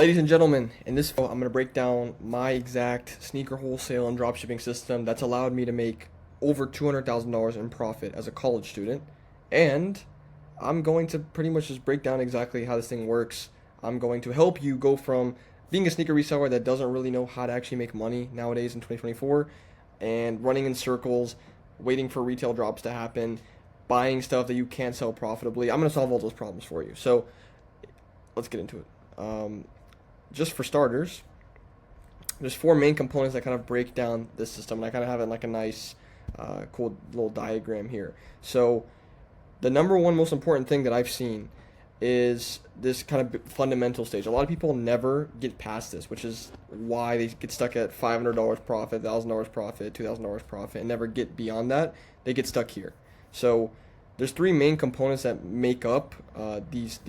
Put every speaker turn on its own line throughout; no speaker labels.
Ladies and gentlemen, in this video, I'm going to break down my exact sneaker wholesale and dropshipping system that's allowed me to make over $200,000 in profit as a college student. And I'm going to pretty much just break down exactly how this thing works. I'm going to help you go from being a sneaker reseller that doesn't really know how to actually make money nowadays in 2024 and running in circles, waiting for retail drops to happen, buying stuff that you can't sell profitably. I'm going to solve all those problems for you. So let's get into it. Just for starters, there's four main components that kind of break down this system, and I kind of have it in like a nice, cool little diagram here. So the number one most important thing that I've seen is this kind of fundamental stage. A lot of people never get past this, which is why they get stuck at $500 profit, $1,000 profit, $2,000 profit, and never get beyond that. They get stuck here. So there's three main components that make up these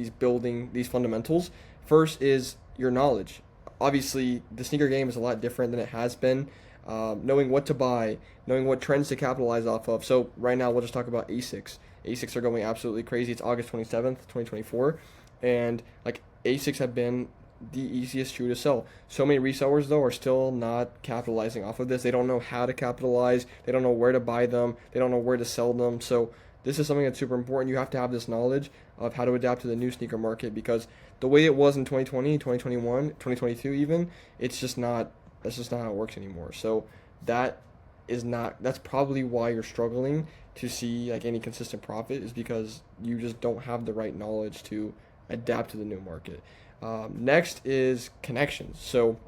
fundamentals. First is your knowledge. Obviously, the sneaker game is a lot different than it has been. Knowing what to buy, knowing what trends to capitalize off of. So right now, we'll just talk about ASICs. ASICs are going absolutely crazy. It's August 27th, 2024, and like ASICs have been the easiest shoe to sell. So many resellers though are still not capitalizing off of this. They don't know how to capitalize. They don't know where to buy them. They don't know where to sell them. So this is something that's super important. You have to have this knowledge of how to adapt to the new sneaker market, because the way it was in 2020, 2021, 2022 even, that's just not how it works anymore. So that's probably why you're struggling to see like any consistent profit, is because you just don't have the right knowledge to adapt to the new market. Next is connections. So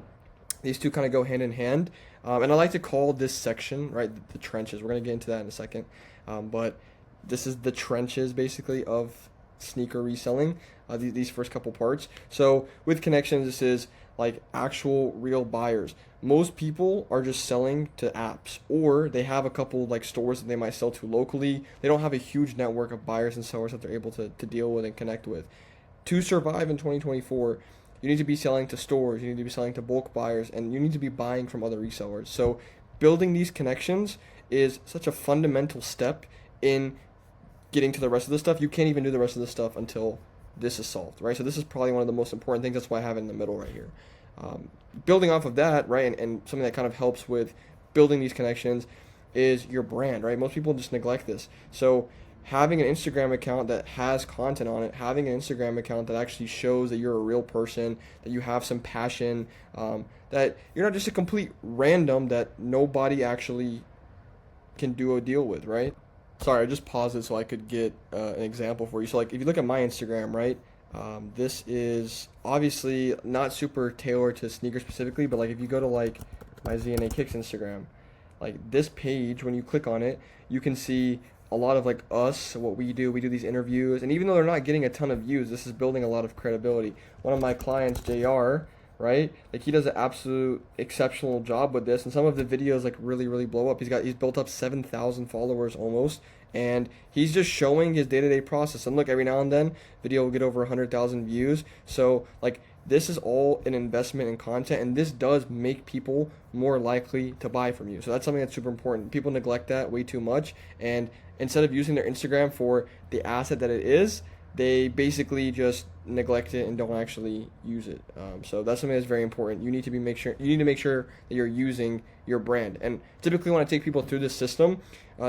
these two kind of go hand in hand. And I like to call this section, right, the trenches. We're going to get into that in a second. But this is the trenches basically of sneaker reselling, these first couple parts. So with connections, this is like actual real buyers. Most people are just selling to apps, or they have a couple like stores that they might sell to locally. They don't have a huge network of buyers and sellers that they're able to deal with and connect with. To survive in 2024, you need to be selling to stores, you need to be selling to bulk buyers, and you need to be buying from other resellers. So building these connections is such a fundamental step in getting to the rest of the stuff. You can't even do the rest of the stuff until this is solved, right? So this is probably one of the most important things. That's why I have it in the middle right here. Building off of that, right, and something that kind of helps with building these connections is your brand, right? Most people just neglect this. So having an Instagram account that has content on it, having an Instagram account that actually shows that you're a real person, that you have some passion, that you're not just a complete random that nobody actually can do a deal with, right? Sorry, I just paused it so I could get an example for you. So like if you look at my Instagram, right, this is obviously not super tailored to sneakers specifically, but like if you go to like my ZNA Kicks Instagram, like this page, when you click on it, you can see a lot of like us, what we do these interviews, and even though they're not getting a ton of views, this is building a lot of credibility. One of my clients, JR, right, like he does an absolute exceptional job with this, and some of the videos like really blow up. He's built up 7,000 followers almost, and he's just showing his day-to-day process. And look, every now and then video will get over 100,000 views. So like this is all an investment in content, and this does make people more likely to buy from you. So that's something that's super important. People neglect that way too much, and instead of using their Instagram for the asset that it is, they basically just neglect it and don't actually use it. So that's something that's very important. You need to make sure that you're using your brand. And typically, when I take people through this system,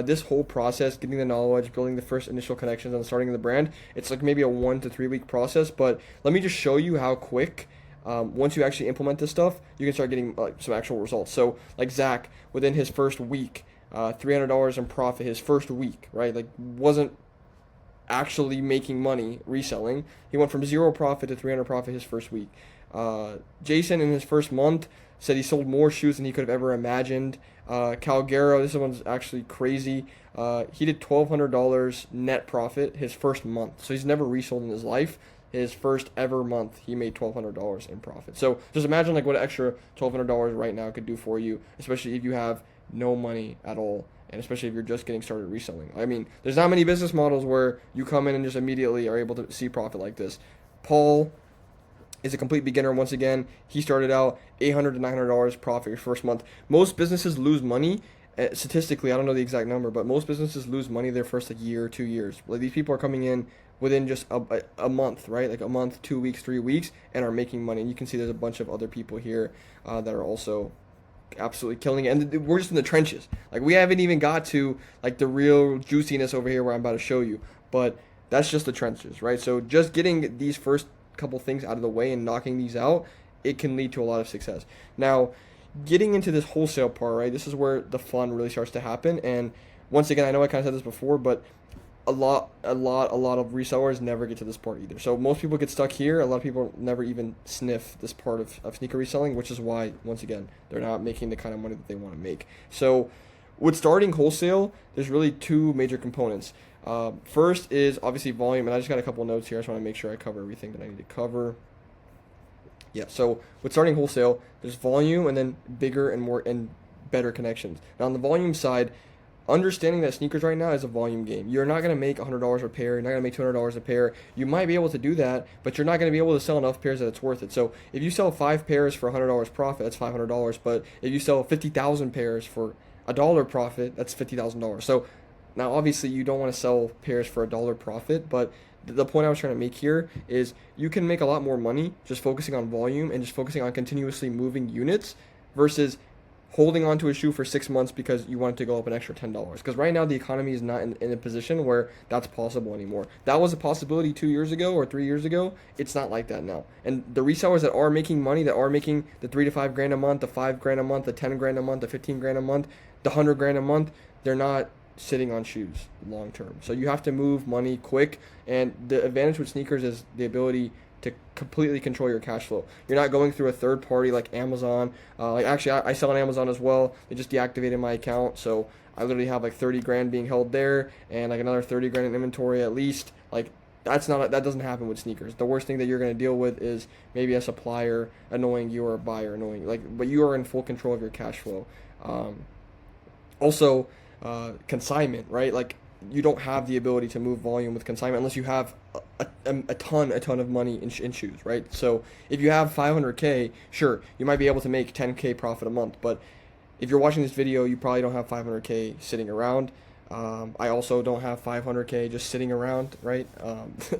this whole process, getting the knowledge, building the first initial connections, and starting the brand, it's like maybe a 1 to 3 week process. But let me just show you how quick. Once you actually implement this stuff, you can start getting like some actual results. So like Zach, within his first week, $300 in profit his first week, right? Like wasn't actually making money reselling. He went from 0 profit to 300 profit his first week. Jason in his first month said he sold more shoes than he could have ever imagined. Calgaro, this one's actually crazy. He did $1,200 net profit his first month. So he's never resold in his life. His first ever month, he made $1,200 in profit. So just imagine like what an extra $1,200 right now could do for you, especially if you have no money at all, and especially if you're just getting started reselling. I mean, there's not many business models where you come in and just immediately are able to see profit like this. Paul is a complete beginner. Once again, he started out $800 to $900 profit your first month. Most businesses lose money. Statistically, I don't know the exact number, but most businesses lose money their first like year or 2 years. Like these people are coming in within just a month, right? Like a month, 2 weeks, 3 weeks, and are making money. And you can see there's a bunch of other people here that are also absolutely killing it. And we're just in the trenches. Like we haven't even got to like the real juiciness over here where I'm about to show you. But that's just the trenches, right? So just getting these first couple things out of the way and knocking these out, it can lead to a lot of success. Now, getting into this wholesale part, right? This is where the fun really starts to happen. And once again, I know I kind of said this before, but a lot of resellers never get to this part either. So most people get stuck here. A lot of people never even sniff this part of sneaker reselling, which is why, once again, they're not making the kind of money that they want to make. So with starting wholesale, there's really two major components. First is obviously volume, and I just got a couple notes here. I just want to make sure I cover everything that I need to cover. Yeah, so with starting wholesale, there's volume and then bigger and more and better connections. Now on the volume side, understanding that sneakers right now is a volume game. You're not going to make $100 a pair. You're not going to make $200 a pair. You might be able to do that, but you're not going to be able to sell enough pairs that it's worth it. So if you sell 5 pairs for $100 profit, that's $500. But if you sell 50,000 pairs for $1 profit, that's $50,000. So now obviously you don't want to sell pairs for $1 profit, but the point I was trying to make here is you can make a lot more money just focusing on volume and just focusing on continuously moving units versus holding on to a shoe for 6 months because you want it to go up an extra $10. Because right now the economy is not in a position where that's possible anymore. That was a possibility 2 years ago or 3 years ago. It's not like that now. And the resellers that are making money, that are making the 3 to 5 grand a month, the 5 grand a month, the 10 grand a month, the 15 grand a month, the 100 grand a month, they're not sitting on shoes long term. So you have to move money quick. And the advantage with sneakers is the ability to completely control your cash flow. You're not going through a third party like Amazon. Actually, I sell on Amazon as well. They just deactivated my account, so I literally have like 30 grand being held there, and like another 30 grand in inventory at least. Like that doesn't happen with sneakers. The worst thing that you're going to deal with is maybe a supplier annoying you or a buyer annoying you. But you are in full control of your cash flow. Also, consignment, right? Like you don't have the ability to move volume with consignment unless you have a ton of money in shoes, right? So if you have 500K, sure, you might be able to make 10K profit a month, but if you're watching this video, you probably don't have 500K sitting around. I also don't have 500K just sitting around, right?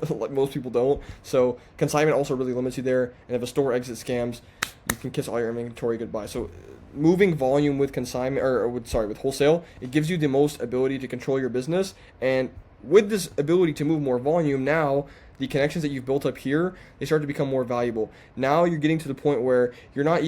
Like most people don't. So consignment also really limits you there, and if a store exits scams, you can kiss all your inventory goodbye. So moving volume with consignment, with wholesale, it gives you the most ability to control your business. And with this ability to move more volume, now the connections that you've built up here, they start to become more valuable. Now you're getting to the point where you're not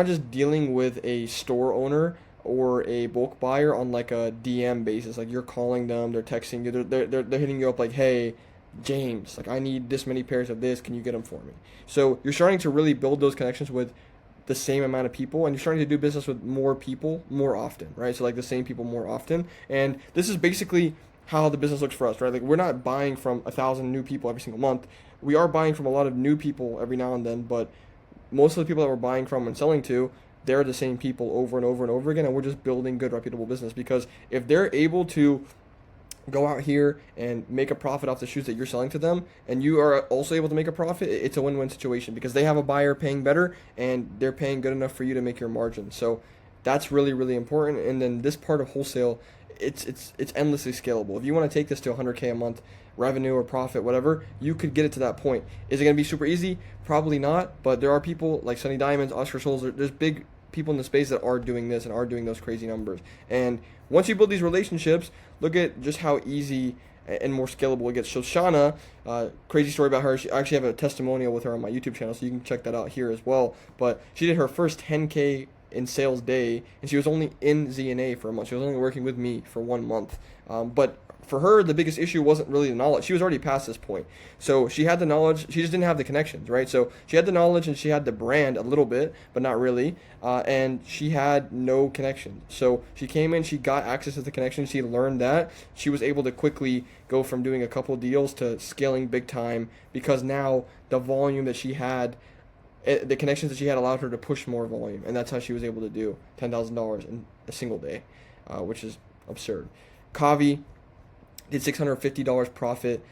just dealing with a store owner or a bulk buyer on like a DM basis. Like you're calling them, they're texting you, they're hitting you up like, hey, James, like I need this many pairs of this, can you get them for me? So you're starting to really build those connections with the same amount of people, and you're starting to do business with more people more often, right? So like the same people more often, and this is basically how the business looks for us, right? Like we're not buying from 1,000 new people every single month. We are buying from a lot of new people every now and then, but most of the people that we're buying from and selling to, they're the same people over and over and over again, and we're just building good, reputable business. Because if they're able to go out here and make a profit off the shoes that you're selling to them, and you are also able to make a profit, it's a win-win situation because they have a buyer paying better and they're paying good enough for you to make your margin. So that's really, really important. And then this part of wholesale, it's endlessly scalable. If you want to take this to 100K a month revenue or profit, whatever, you could get it to that point. Is it going to be super easy? Probably not, but there are people like Sunny Diamonds, Oscar Souls, there's big people in the space that are doing this and are doing those crazy numbers. And once you build these relationships, look at just how easy and more scalable it gets. So Shauna, crazy story about her. I actually have a testimonial with her on my YouTube channel, so you can check that out here as well. But she did her first 10K in sales day, and she was only in ZNA for a month. She was only working with me for 1 month. But for her, the biggest issue wasn't really the knowledge. She was already past this point. So she had the knowledge, she just didn't have the connections, right? So she had the knowledge and she had the brand a little bit, but not really. And she had no connections. So she came in, she got access to the connections, she learned that. She was able to quickly go from doing a couple deals to scaling big time because now the volume that she had, the connections that she had allowed her to push more volume. And that's how she was able to do $10,000 in a single day, which is absurd. Kavi did $650 profit.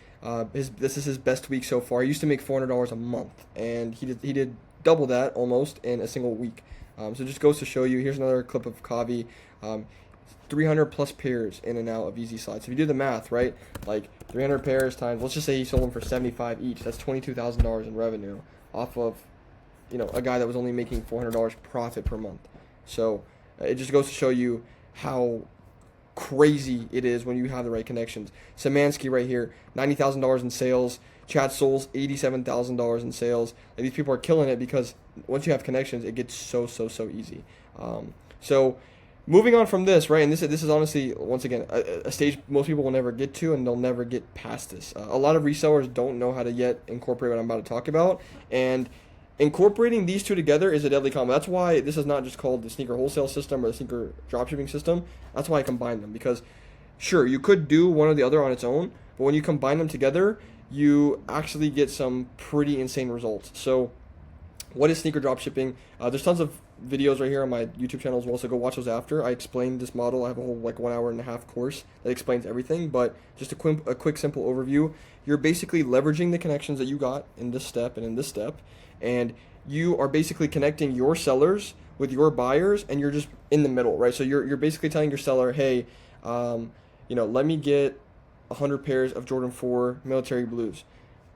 This is his best week so far. He used to make $400 a month, and he did double that almost in a single week. So it just goes to show you. Here's another clip of Kavi. 300 plus pairs in and out of easy slides. If you do the math, right, like 300 pairs times, let's just say he sold them for 75 each. That's $22,000 in revenue off of, a guy that was only making $400 profit per month. So it just goes to show you how crazy it is when you have the right connections. Samansky right here, $90,000 in sales. Chad Souls, $87,000 in sales. And these people are killing it because once you have connections, it gets so easy. So moving on from this, right, and this is honestly, once again, a stage most people will never get to, and they'll never get past this. A lot of resellers don't know how to yet incorporate what I'm about to talk about, and incorporating these two together is a deadly combo. That's why this is not just called the sneaker wholesale system or the sneaker dropshipping system. That's why I combine them, because sure, you could do one or the other on its own, but when you combine them together, you actually get some pretty insane results. So what is sneaker dropshipping? There's tons of videos right here on my YouTube channel as well, so go watch those after. I explain this model. I have a whole 1 hour and a half course that explains everything, but just a quick simple overview. You're basically leveraging the connections that you got in this step and in this step, and you are basically connecting your sellers with your buyers, and you're just in the middle, right? So you're basically telling your seller, hey, let me get 100 pairs of Jordan 4 military blues.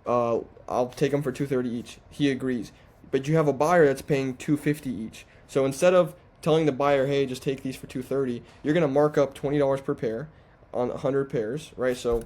I'll take them for $230 each. He agrees. But you have a buyer that's paying $250 each. So instead of telling the buyer, hey, just take these for $230, you're going to mark up $20 per pair on 100 pairs, right? So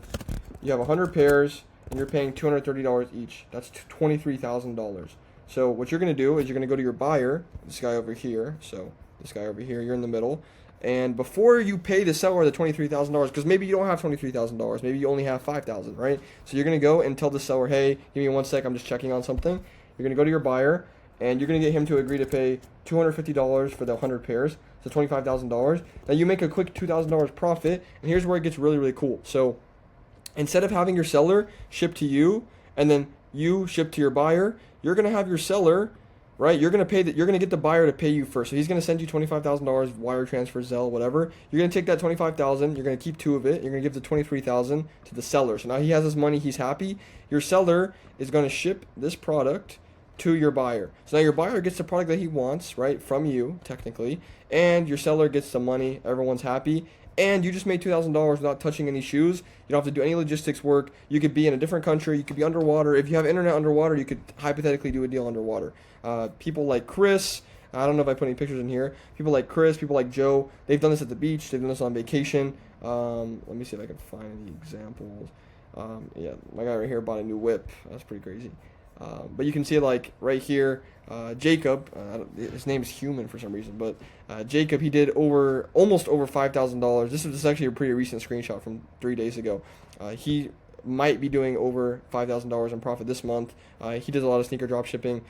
you have 100 pairs and you're paying $230 each. That's $23,000. So what you're going to do is you're going to go to your buyer, this guy over here. So this guy over here, you're in the middle. And before you pay the seller the $23,000, because maybe you don't have $23,000, maybe you only have $5,000, right? So you're going to go and tell the seller, hey, give me 1 sec, I'm just checking on something. You're going to go to your buyer, and you're going to get him to agree to pay $250 for the 100 pairs, so $25,000. Now you make a quick $2,000 profit, and here's where it gets really cool. So instead of having your seller ship to you, and then you ship to your buyer, you're going to have your seller, right? You're going to get the buyer to pay you first. So he's going to send you $25,000 wire transfer, Zelle, whatever. You're going to take that $25,000, you're going to keep 2 of it. You're going to give the $23,000 to the seller. So now he has his money, he's happy. Your seller is going to ship this product to your buyer. So now your buyer gets the product that he wants, right, from you, technically, and your seller gets the money, everyone's happy, and you just made $2,000 without touching any shoes. You don't have to do any logistics work. You could be in a different country, you could be underwater. If you have internet underwater, you could hypothetically do a deal underwater. People like Chris, I don't know if I put any pictures in here, people like Chris, people like Joe, they've done this at the beach, they've done this on vacation. Let me see if I can find any examples. Yeah, my guy right here bought a new whip. That's pretty crazy. But you can see, like, right here, Jacob, his name is Human for some reason, but Jacob, he did almost over $5,000. This is actually a pretty recent screenshot from 3 days ago. He might be doing over $5,000 in profit this month. He does a lot of sneaker drop shipping.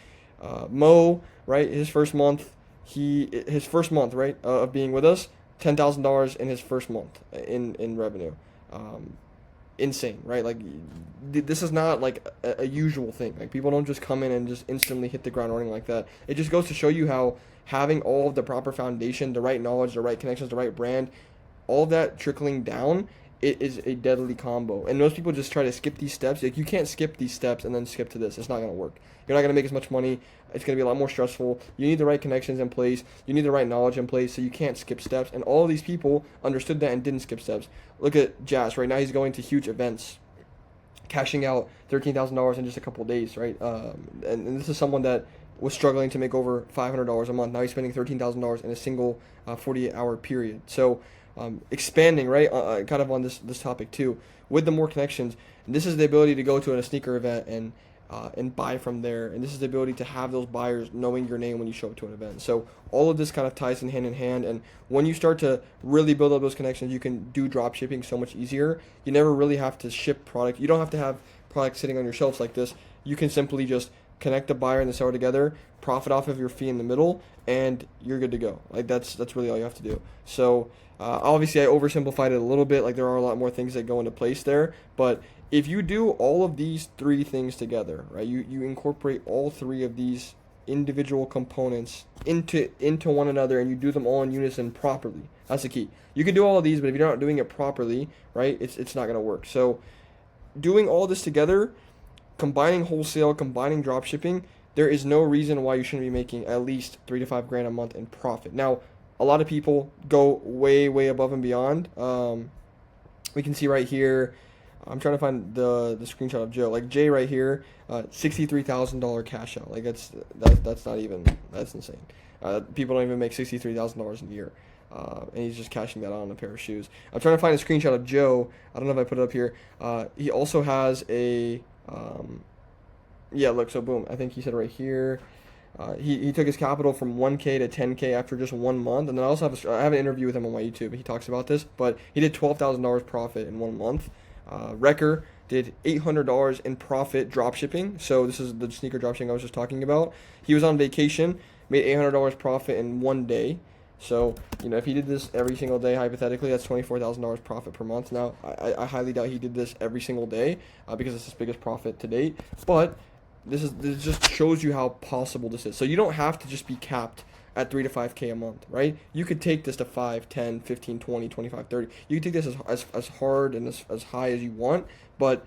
Mo, right, his first month, right, of being with us, $10,000 in his first month in revenue. Insane, right? Like, this is not like a usual thing. Like, people don't just come in and just instantly hit the ground running like that. It just goes to show you how having all of the proper foundation, the right knowledge, the right connections, the right brand, all of that trickling down, it is a deadly combo. And most people just try to skip these steps. Like, you can't skip these steps and then skip to this. It's not going to work. You're not going to make as much money. It's going to be a lot more stressful. You need the right connections in place. You need the right knowledge in place, so you can't skip steps. And all of these people understood that and didn't skip steps. Look at Jazz. Right now he's going to huge events, cashing out $13,000 in just a couple of days, right? And this is someone that was struggling to make over $500 a month. Now he's spending $13,000 in a single 48-hour period. So expanding, right, kind of on this topic too, with the more connections. And this is the ability to go to a sneaker event and buy from there. And this is the ability to have those buyers knowing your name when you show up to an event. So all of this kind of ties in hand. And when you start to really build up those connections, you can do drop shipping so much easier. You never really have to ship product. You don't have to have product sitting on your shelves like this. You can simply just connect the buyer and the seller together, profit off of your fee in the middle, and you're good to go. Like, that's really all you have to do. So obviously I oversimplified it a little bit. Like, there are a lot more things that go into place there, but if you do all of these 3 things together, right, you incorporate all 3 of these individual components into one another, and you do them all in unison properly. That's the key. You can do all of these, but if you're not doing it properly, right, it's not going to work. So doing all this together, combining wholesale, combining drop shipping, there is no reason why you shouldn't be making at least $3 to $5 grand a month in profit. Now, a lot of people go way above and beyond. We can see right here. I'm trying to find the screenshot of Joe. Like Jay right here, $63,000 cash out. Like that's not even, that's insane. People don't even make $63,000 a year. And he's just cashing that out on a pair of shoes. I'm trying to find a screenshot of Joe. I don't know if I put it up here. He also has a, yeah, look, so boom. I think he said right here. He took his capital from 1K to 10K after just 1 month. And then I also I have an interview with him on my YouTube. He talks about this, but he did $12,000 profit in 1 month. Wrecker did $800 in profit drop shipping. So this is the sneaker drop shipping I was just talking about. He was on vacation, made $800 profit in 1 day. So, you know, if he did this every single day, hypothetically, that's $24,000 profit per month. Now, I highly doubt he did this every single day because it's his biggest profit to date. But this just shows you how possible this is. So you don't have to just be capped at 3 to 5K a month, right? You could take this to 5, 10, 15, 20, 25, 30. You can take this as hard and as high as you want, but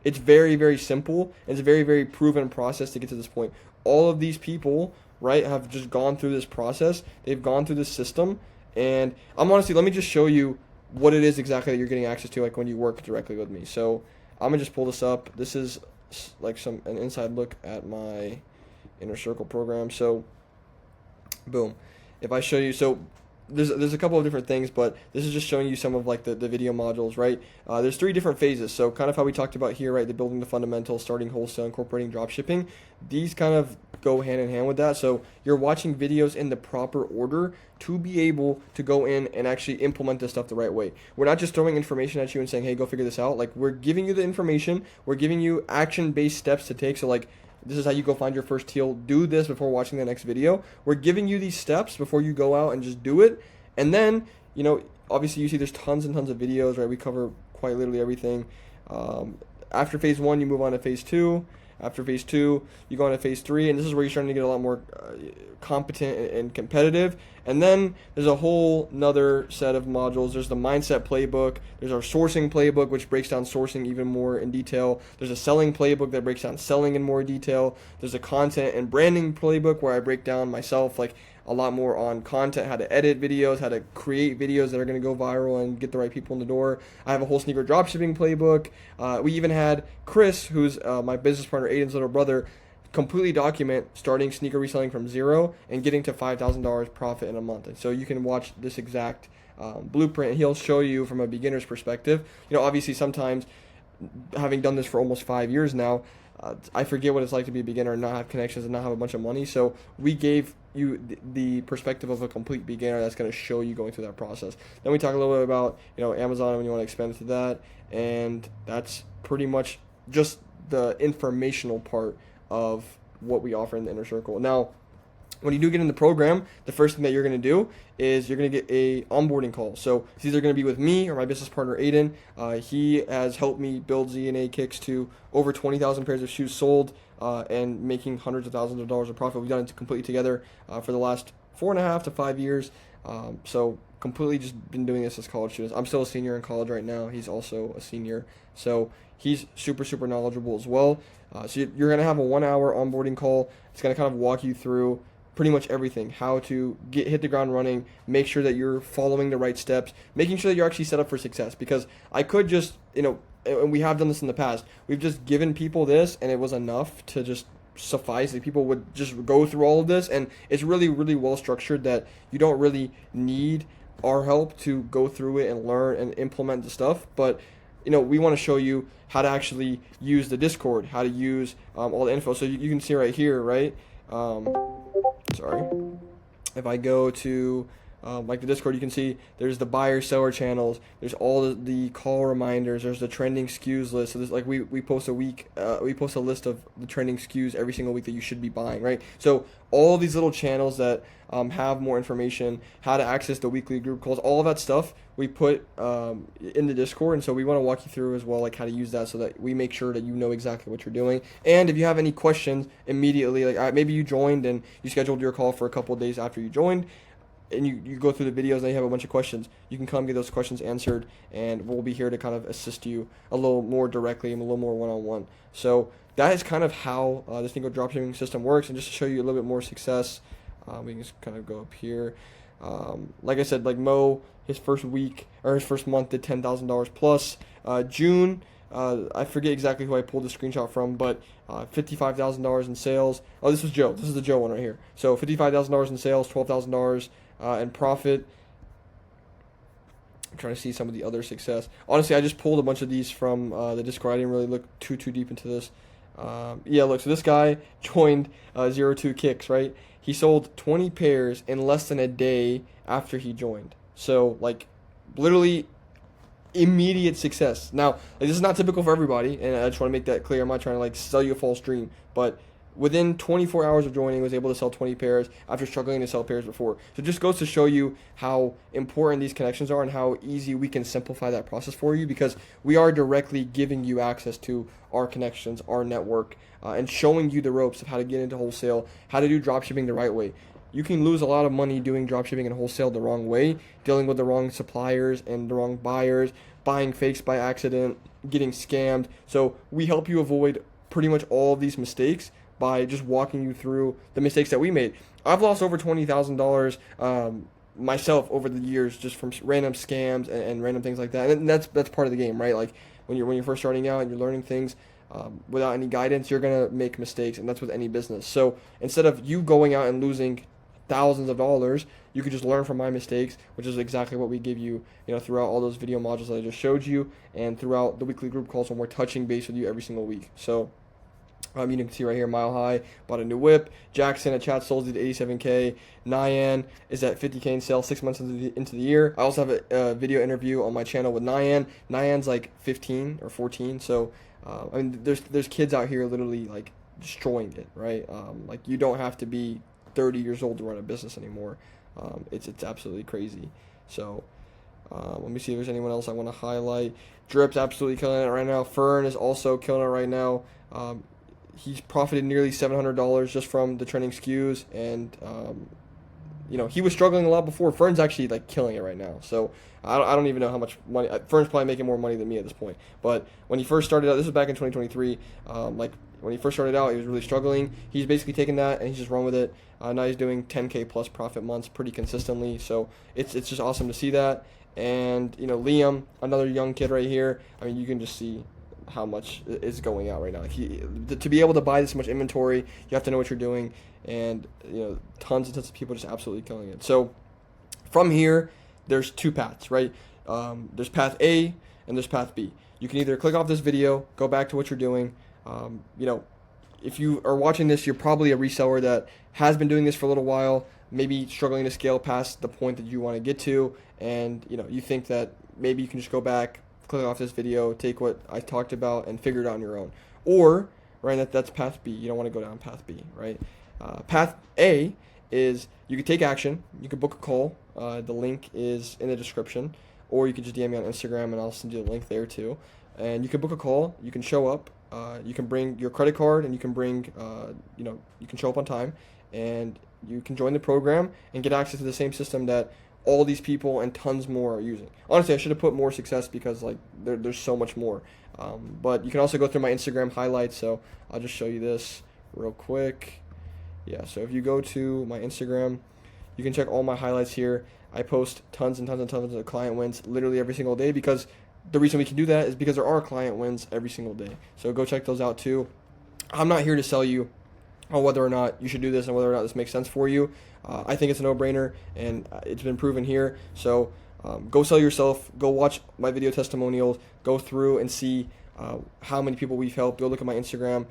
it's very simple. It's a very proven process to get to this point. All of these people, right, have just gone through this process. They've gone through this system, and let me just show you what it is exactly that you're getting access to, like when you work directly with me. So I'm gonna just pull this up. This is like an inside look at my Inner Circle program. So boom, if I show you, so there's a couple of different things, but this is just showing you some of like the video modules, right? There's 3 different phases. So kind of how we talked about here, right? The building the fundamentals, starting wholesale, incorporating drop shipping. These kind of go hand in hand with that. So you're watching videos in the proper order to be able to go in and actually implement this stuff the right way. We're not just throwing information at you and saying, hey, go figure this out. Like, we're giving you the information. We're giving you action-based steps to take. So like, this is how you go find your first teal. Do this before watching the next video. We're giving you these steps before you go out and just do it. And then, you know, obviously you see there's tons and tons of videos, right? We cover quite literally everything. After phase 1, you move on to phase 2. After phase 2, you go on to phase 3, and this is where you're starting to get a lot more competent and competitive. And then there's a whole nother set of modules. There's the mindset playbook. There's our sourcing playbook, which breaks down sourcing even more in detail. There's a selling playbook that breaks down selling in more detail. There's a content and branding playbook where I break down myself, like a lot more on content, how to edit videos, how to create videos that are going to go viral and get the right people in the door. I have a whole sneaker dropshipping playbook. We even had Chris, who's my business partner, Aiden's little brother, completely document starting sneaker reselling from zero and getting to $5,000 profit in a month. And so you can watch this exact blueprint, and he'll show you from a beginner's perspective. You know, obviously sometimes, having done this for almost 5 years now, I forget what it's like to be a beginner and not have connections and not have a bunch of money. So we gave you the perspective of a complete beginner that's going to show you going through that process. Then we talk a little bit about, you know, Amazon when you want to expand to that, and that's pretty much just the informational part of what we offer in the Inner Circle. Now, when you do get in the program, the first thing that you're going to do is you're going to get a onboarding call. So it's either going to be with me or my business partner, Aiden. He has helped me build ZNA Kicks to over 20,000 pairs of shoes sold and making hundreds of thousands of dollars of profit. We've done it completely together for the last 4.5 to 5 years. So completely just been doing this as college students. I'm still a senior in college right now. He's also a senior. So he's super knowledgeable as well. So you're going to have a 1-hour onboarding call. It's going to kind of walk you through pretty much everything, how to hit the ground running, make sure that you're following the right steps, making sure that you're actually set up for success. Because I could just, you know, and we have done this in the past, we've just given people this and it was enough to just suffice. Like, people would just go through all of this, and it's really well structured that you don't really need our help to go through it and learn and implement the stuff. But you know, we want to show you how to actually use the Discord, how to use all the info. So you can see right here, right? If I go to like the Discord, you can see there's the buyer seller channels, there's all the call reminders, there's the trending SKUs list. So there's like we post a list of the trending SKUs every single week that you should be buying, right? So all these little channels that have more information, how to access the weekly group calls, all of that stuff we put in the Discord. And so we want to walk you through as well, like how to use that so that we make sure that you know exactly what you're doing. And if you have any questions immediately, like maybe you joined and you scheduled your call for a couple of days after you joined, and you go through the videos and you have a bunch of questions, you can come get those questions answered, and we'll be here to kind of assist you a little more directly and a little more one-on-one. So that is kind of how the sneaker dropshipping system works. And just to show you a little bit more success, we can just kind of go up here. Like I said, like Mo, his first week or his first month did $10,000 plus. June, I forget exactly who I pulled the screenshot from, but $55,000 in sales. Oh, this was Joe. This is the Joe one right here. So $55,000 in sales, $12,000 in profit. I'm trying to see some of the other success. Honestly, I just pulled a bunch of these from the Discord. I didn't really look too deep into this. Yeah, look, so this guy joined 02 Kicks, right? He sold 20 pairs in less than a day after he joined. So, like, literally immediate success. Now, like, this is not typical for everybody, and I just want to make that clear. I'm not trying to, like, sell you a false dream, but within 24 hours of joining, was able to sell 20 pairs after struggling to sell pairs before. So it just goes to show you how important these connections are and how easy we can simplify that process for you, because we are directly giving you access to our connections, our network, and showing you the ropes of how to get into wholesale, how to do dropshipping the right way. You can lose a lot of money doing dropshipping and wholesale the wrong way, dealing with the wrong suppliers and the wrong buyers, buying fakes by accident, getting scammed. So we help you avoid pretty much all of these mistakes by just walking you through the mistakes that we made. I've lost over $20,000 myself over the years just from random scams and random things like that. And that's part of the game, right? Like when you're first starting out and you're learning things without any guidance, you're gonna make mistakes, and that's with any business. So instead of you going out and losing thousands of dollars, you could just learn from my mistakes, which is exactly what we give you, throughout all those video modules that I just showed you, and throughout the weekly group calls when we're touching base with you every single week. So you can see right here, Mile High bought a new whip. Jackson at Chat Souls did 87K. Nyan is at 50K in sales 6 months into the year. I also have a video interview on my channel with Nyan. Nyan's like 15 or 14, so there's kids out here literally like destroying it, right? Like you don't have to be 30 years old to run a business anymore. It's absolutely crazy. So let me see if there's anyone else I want to highlight. Drip's absolutely killing it right now. Fern is also killing it right now. He's profited nearly $700 just from the trending SKUs, and he was struggling a lot before. Fern's actually like killing it right now. So I don't even know how much money. Fern's probably making more money than me at this point. But when he first started out, this was back in 2023. Like when he first started out, he was really struggling. He's basically taken that and he's just run with it. Now he's doing 10K plus profit months pretty consistently. So it's just awesome to see that. And Liam, another young kid right here. I mean, you can just see how much is going out right now. Like to be able to buy this much inventory, you have to know what you're doing, and tons and tons of people just absolutely killing it. So from here, there's two paths, right? There's path A and there's path B. You can either click off this video, go back to what you're doing. If you are watching this, you're probably a reseller that has been doing this for a little while, maybe struggling to scale past the point that you want to get to, and you think that maybe you can just go back, click off this video, take what I talked about, and figure it out on your own. Or, right, that's path B. You don't want to go down path B, right? Path A is you can take action. You can book a call. The link is in the description. Or you can just DM me on Instagram, and I'll send you the link there too. And you can book a call. You can show up. You can bring your credit card, and you can bring, you can show up on time, and you can join the program and get access to the same system that all these people and tons more are using. Honestly, I should have put more success because like there's so much more. But you can also go through my Instagram highlights, so I'll just show you this real quick. Yeah, so if you go to my Instagram, you can check all my highlights here. I post tons and tons and tons of client wins literally every single day, because the reason we can do that is because there are client wins every single day. So go check those out too. I'm not here to sell you on whether or not you should do this and whether or not this makes sense for you. I think it's a no-brainer, and it's been proven here. So go sell yourself. Go watch my video testimonials. Go through and see how many people we've helped. Go look at my Instagram.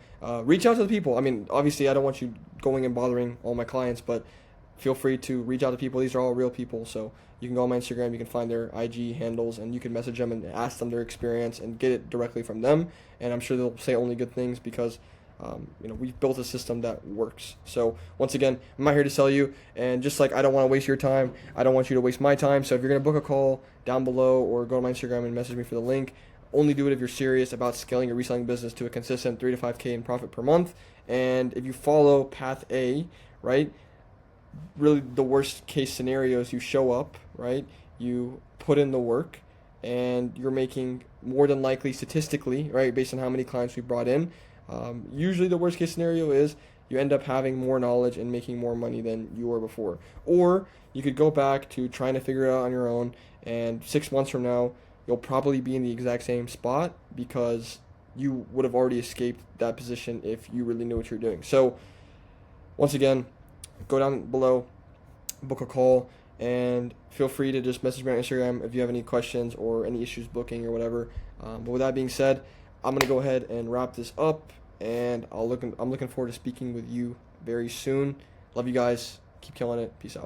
Reach out to the people. I mean, obviously, I don't want you going and bothering all my clients, but feel free to reach out to people. These are all real people. So you can go on my Instagram. You can find their IG handles, and you can message them and ask them their experience and get it directly from them. And I'm sure they'll say only good things because we've built a system that works. So once again, I'm not here to sell you, and just like I don't want to waste your time, I don't want you to waste my time. So if you're going to book a call down below or go to my Instagram and message me for the link, only do it if you're serious about scaling your reselling business to a consistent 3 to 5K in profit per month. And if you follow path A, right, really the worst case scenario is you show up, right, you put in the work, and you're making more than likely statistically, right, based on how many clients we brought in. Usually the worst case scenario is you end up having more knowledge and making more money than you were before. Or you could go back to trying to figure it out on your own, and 6 months from now, you'll probably be in the exact same spot because you would have already escaped that position if you really knew what you're doing. So, once again, go down below, book a call, and feel free to just message me on Instagram if you have any questions or any issues booking or whatever. But with that being said, I'm going to go ahead and wrap this up, and I'm looking forward to speaking with you very soon. Love you guys. Keep killing it. Peace out.